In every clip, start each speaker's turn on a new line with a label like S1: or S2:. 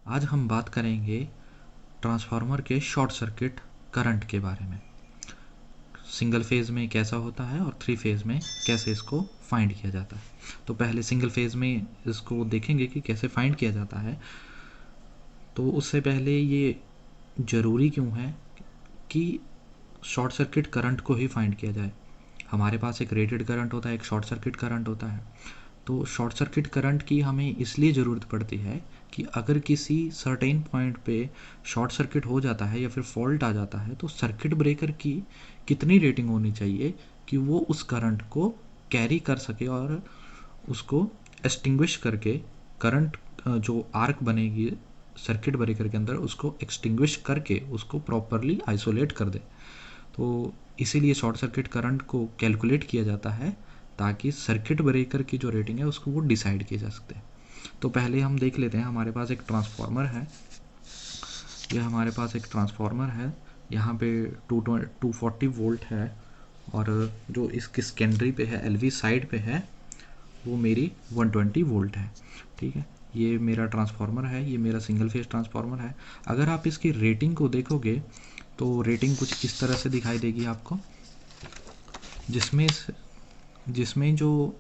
S1: आज हम बात करेंगे ट्रांसफार्मर के शॉर्ट सर्किट करंट के बारे में। सिंगल फेज़ में कैसा होता है और थ्री फेज़ में कैसे इसको फाइंड किया जाता है। तो पहले सिंगल फेज़ में इसको देखेंगे कि कैसे फाइंड किया जाता है। तो उससे पहले ये ज़रूरी क्यों है कि शॉर्ट सर्किट करंट को ही फाइंड किया जाए। हमारे पास एक रेटेड करंट होता है, एक शॉर्ट सर्किट करंट होता है। तो शॉर्ट सर्किट करंट की हमें इसलिए ज़रूरत पड़ती है कि अगर किसी सर्टेन पॉइंट पे शॉर्ट सर्किट हो जाता है या फिर फॉल्ट आ जाता है तो सर्किट ब्रेकर की कितनी रेटिंग होनी चाहिए कि वो उस करंट को कैरी कर सके और उसको एक्सटिंग्विश करके करंट जो आर्क बनेगी सर्किट ब्रेकर के अंदर उसको एक्सटिंग्विश करके उसको प्रॉपरली आइसोलेट कर दे। तो इसीलिए शॉर्ट सर्किट करंट को कैलकुलेट किया जाता है ताकि सर्किट ब्रेकर की जो रेटिंग है उसको वो डिसाइड किया जा सकते हैं। तो पहले हम देख लेते हैं, हमारे पास एक ट्रांसफार्मर है। यह हमारे पास एक ट्रांसफार्मर है, यहाँ पे 240 वोल्ट है और जो इसकी सेकेंडरी पे है एलवी साइड पे है वो मेरी 120 वोल्ट है। ठीक है, ये मेरा ट्रांसफार्मर है, ये मेरा सिंगल फेज ट्रांसफार्मर है। अगर आप इसकी रेटिंग को देखोगे तो रेटिंग कुछ इस तरह से दिखाई देगी आपको, जिसमें जो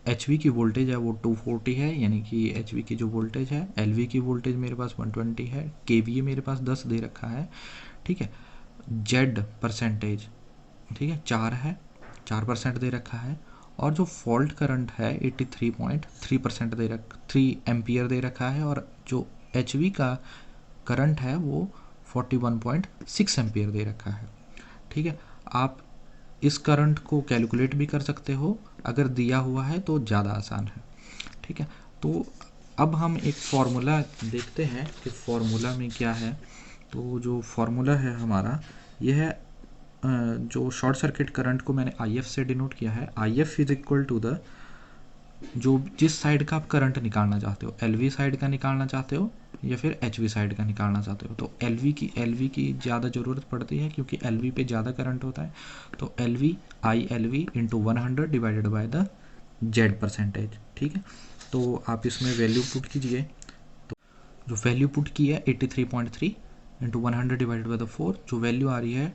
S1: एच की वोल्टेज है वो 240 है, यानी कि एच की जो वोल्टेज है। एल की वोल्टेज मेरे पास 120 है। के मेरे पास 10 दे रखा है। ठीक है, जेड परसेंटेज ठीक है 4 है, 4% दे रखा है। और जो फॉल्ट करंट है 83.3% 3 एम्पियर दे रखा है। और जो एच का करंट है वो 41.6 एम्पियर दे रखा है। ठीक है, आप इस करंट को कैलकुलेट भी कर सकते हो, अगर दिया हुआ है तो ज़्यादा आसान है। ठीक है, तो अब हम एक फार्मूला देखते हैं कि फार्मूला में क्या है। तो जो फार्मूला है हमारा यह है, जो शॉर्ट सर्किट करंट को मैंने आई से डिनोट किया है। I F is equal to the जो जिस साइड का आप करंट निकालना चाहते हो, एल साइड का निकालना चाहते हो या फिर एच साइड का निकालना चाहते हो। तो एल की ज़्यादा ज़रूरत पड़ती है क्योंकि एल पे ज़्यादा करंट होता है। तो L V into 100 divided by the Z percentage. ठीक है, तो आप इसमें वैल्यू पुट कीजिए। तो जो वैल्यू पुट की है 83.3 इंटू 100 डिवाइडेड बाय द 4, जो वैल्यू आ रही है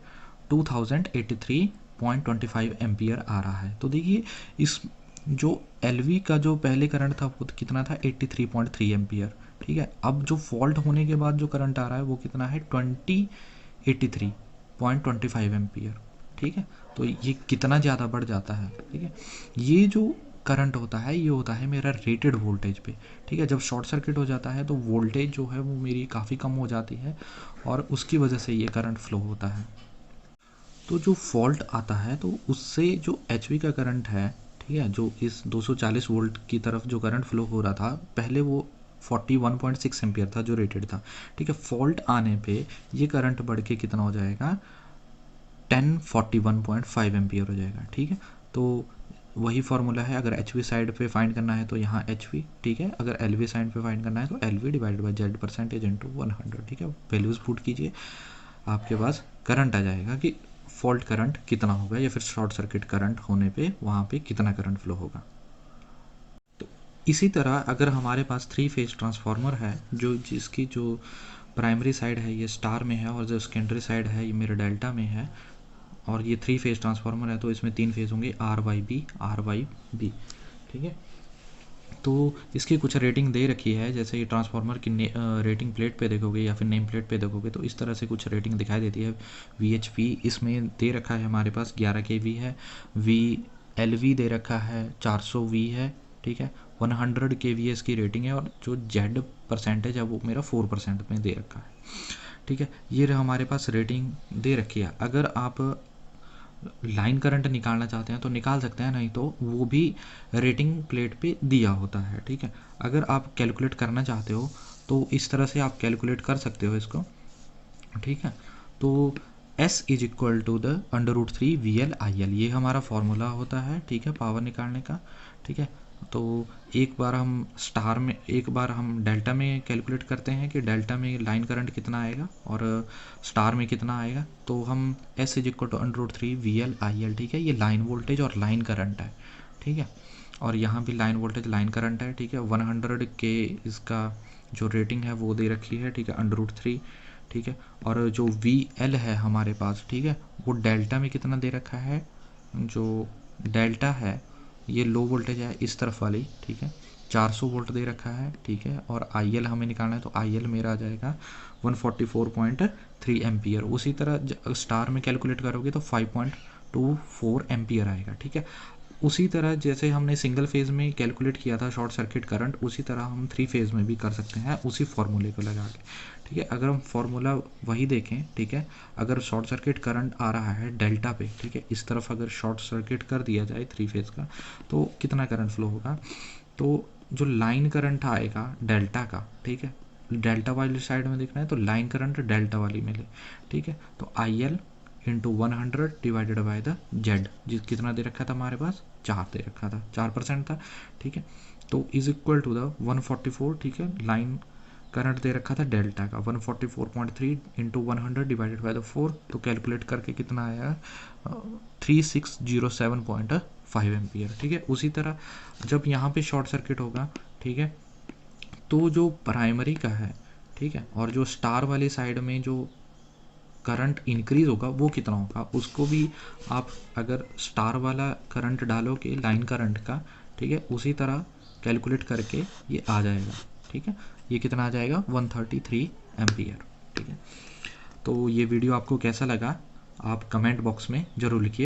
S1: 2083.25 एम्पियर आ रहा है। तो देखिए इस जो एल का जो पहले करंट था वो कितना था 83.3 एम्पियर। ठीक है, अब जो फॉल्ट होने के बाद जो करंट आ रहा है वो कितना है 83.25 एम्पियर। ठीक है, तो ये कितना ज़्यादा बढ़ जाता है। ठीक है, ये जो करंट होता है ये होता है मेरा रेटेड वोल्टेज पे। ठीक है, जब शॉर्ट सर्किट हो जाता है तो वोल्टेज जो है वो मेरी काफ़ी कम हो जाती है और उसकी वजह से ये करंट फ्लो होता है। तो जो फॉल्ट आता है तो उससे जो एच का करंट है, ठीक है, जो इस 240 वोल्ट की तरफ जो करंट फ्लो हो रहा था पहले वो 41.6 एम्पियर था जो रेटेड था। ठीक है, फॉल्ट आने पे ये करंट बढ़ के कितना हो जाएगा 1041.5 एम्पियर हो जाएगा। ठीक है, तो वही फार्मूला है, अगर एच साइड पे फाइंड करना है तो यहाँ एच ठीक है, अगर एल साइड पे फाइंड करना है तो L divided by Z percentage into 100। ठीक है, वैल्यूज़ पुट कीजिए, आपके पास करंट आ जाएगा कि फॉल्ट करंट कितना होगा या फिर शॉर्ट सर्किट करंट होने पे वहाँ पे कितना करंट फ्लो होगा। तो इसी तरह अगर हमारे पास थ्री फेज ट्रांसफार्मर है जो जिसकी जो प्राइमरी साइड है ये स्टार में है और जो सेकेंडरी साइड है ये मेरे डेल्टा में है और ये थ्री फेज ट्रांसफार्मर है तो इसमें तीन फेज होंगे आर वाई बी। ठीक है, तो इसकी कुछ रेटिंग दे रखी है, जैसे ये ट्रांसफार्मर की रेटिंग प्लेट पे देखोगे या फिर नेम प्लेट पे देखोगे तो इस तरह से कुछ रेटिंग दिखाई देती है। VHP इसमें दे रखा है हमारे पास 11 kV है। VLV दे रखा है 400V है। ठीक है, 100 kV इसकी रेटिंग है और जो जेड परसेंटेज है वो मेरा 4% में दे रखा है। ठीक है, ये हमारे पास रेटिंग दे रखी है। अगर आप लाइन करंट निकालना चाहते हैं तो निकाल सकते हैं, नहीं तो वो भी रेटिंग प्लेट पे दिया होता है। ठीक है, अगर आप कैलकुलेट करना चाहते हो तो इस तरह से आप कैलकुलेट कर सकते हो इसको। ठीक है, तो S is equal to the √3 VL/IL ये हमारा फॉर्मूला होता है। ठीक है, पावर निकालने का। ठीक है, तो एक बार हम डेल्टा में कैलकुलेट करते हैं कि डेल्टा में लाइन करंट कितना आएगा और स्टार में कितना आएगा। तो हम S is equal to √3 VL/IL। ठीक है, ये लाइन वोल्टेज और लाइन करंट है। ठीक है, और यहाँ भी लाइन वोल्टेज लाइन करंट है। ठीक है, 100 के इसका जो रेटिंग है वो दे रखी है, ठीक है, √3, ठीक है। और जो VL है हमारे पास, ठीक है, वो डेल्टा में कितना दे रखा है, जो डेल्टा है ये लो वोल्टेज है इस तरफ वाली, ठीक है, 400 वोल्ट दे रखा है, ठीक है। और IL हमें निकालना है, तो IL मेरा आ जाएगा 144.3 एम्पियर। उसी तरह स्टार में कैलकुलेट करोगे तो 5.24 एम्पियर आएगा, ठीक है। उसी तरह जैसे हमने सिंगल फेज़ में कैलकुलेट किया था शॉर्ट सर्किट करंट, उसी तरह हम 3 फेज़ में भी कर सकते हैं उसी फार्मूले को लगा के, ठीक है। अगर हम फार्मूला वही देखें, ठीक है, अगर शॉर्ट सर्किट करंट आ रहा है डेल्टा पे, ठीक है, इस तरफ अगर शॉर्ट सर्किट कर दिया जाए 3 फेज़ का, तो कितना करंट फ्लो होगा, तो जो लाइन करंट आएगा डेल्टा का, ठीक है, डेल्टा वाली साइड में देखना है तो लाइन करंट डेल्टा वाली में ले, ठीक है। तो IL into 100 divided by the Z, जिस कितना दे रखा था हमारे पास, 4 दे रखा था, 4% था, ठीक है। तो इज इक्वल टू द 144, ठीक है, लाइन करंट दे रखा था डेल्टा का 144.3 इंटू 100 डिवाइडेड बाय द 4, तो कैलकुलेट करके कितना आया 3607.5 एम्पियर, ठीक है। उसी तरह जब यहाँ पे शॉर्ट सर्किट होगा, ठीक है, तो जो प्राइमरी का है, ठीक है, और जो स्टार वाली साइड में जो करंट इंक्रीज होगा वो कितना होगा, उसको भी आप अगर स्टार वाला करंट डालोगे लाइन करंट का, ठीक है, उसी तरह कैलकुलेट करके ये आ जाएगा, ठीक है। ये कितना आ जाएगा 133 एम्पियर, ठीक है। तो ये वीडियो आपको कैसा लगा आप कमेंट बॉक्स में ज़रूर लिखिए।